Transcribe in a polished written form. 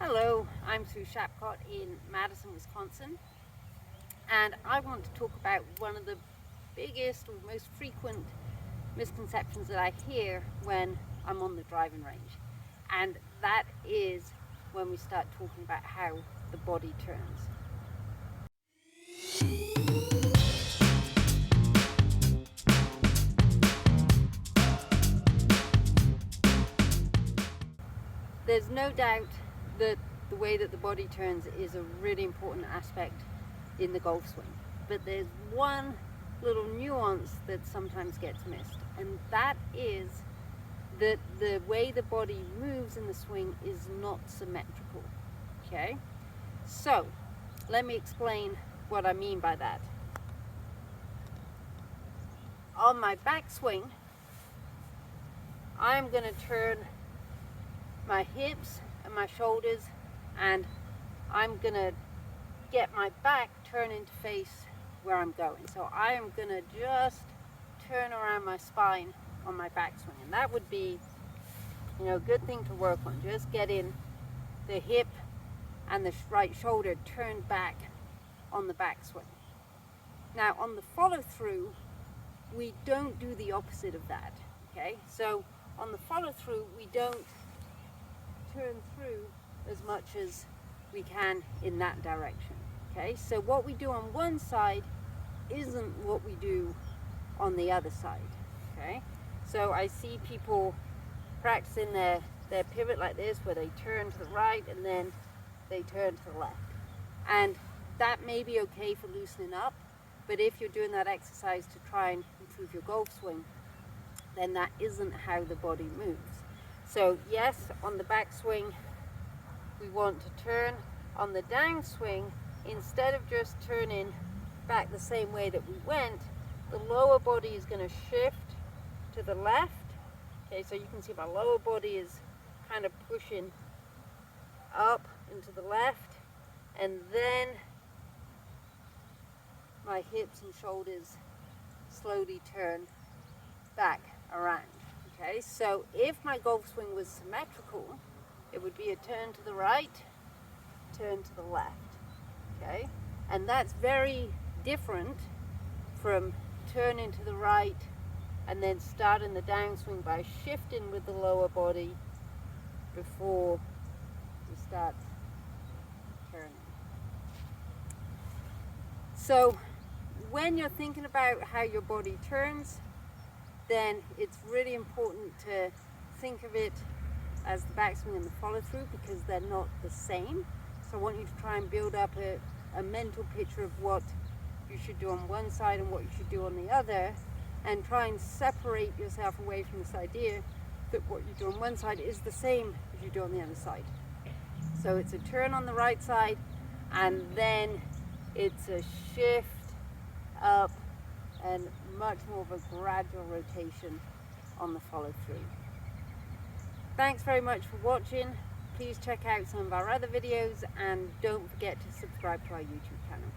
Hello, I'm Sue Shapcott in Madison, Wisconsin, and I want to talk about one of the biggest or most frequent misconceptions that I hear when I'm on the driving range, and that is when we start talking about how the body turns. There's no doubt that the way that the body turns is a really important aspect in the golf swing. But there's one little nuance that sometimes gets missed, and that is that the way the body moves in the swing is not symmetrical. Okay? So, let me explain what I mean by that. On my backswing, I'm going to turn my hips and my shoulders, and I'm gonna get my back turning to face where I'm going. So I am gonna just turn around my spine on my backswing, and that would be, a good thing to work on. Just getting the hip and the right shoulder turned back on the backswing. Now on the follow through, we don't do the opposite of that. Okay, so on the follow through, we don't turn through as much as we can in that direction. Okay, so what we do on one side isn't what we do on the other side. Okay, so I see people practicing their pivot like this, where they turn to the right and then they turn to the left, and that may be okay for loosening up, but if you're doing that exercise to try and improve your golf swing, then that isn't how the body moves. So yes, on the backswing, we want to turn. On the downswing, instead of just turning back the same way that we went, the lower body is going to shift to the left. Okay, so you can see my lower body is kind of pushing up into the left, and then my hips and shoulders slowly turn back around. Okay, so if my golf swing was symmetrical, it would be a turn to the right, turn to the left. Okay, and that's very different from turning to the right and then starting the downswing by shifting with the lower body before you start turning. So when you're thinking about how your body turns, then it's really important to think of it as the backswing and the follow through, because they're not the same. So I want you to try and build up a mental picture of what you should do on one side and what you should do on the other, and try and separate yourself away from this idea that what you do on one side is the same as you do on the other side. So it's a turn on the right side, and then it's a shift up and much more of a gradual rotation on the follow through. Thanks very much for watching. Please check out some of our other videos, and don't forget to subscribe to our YouTube channel.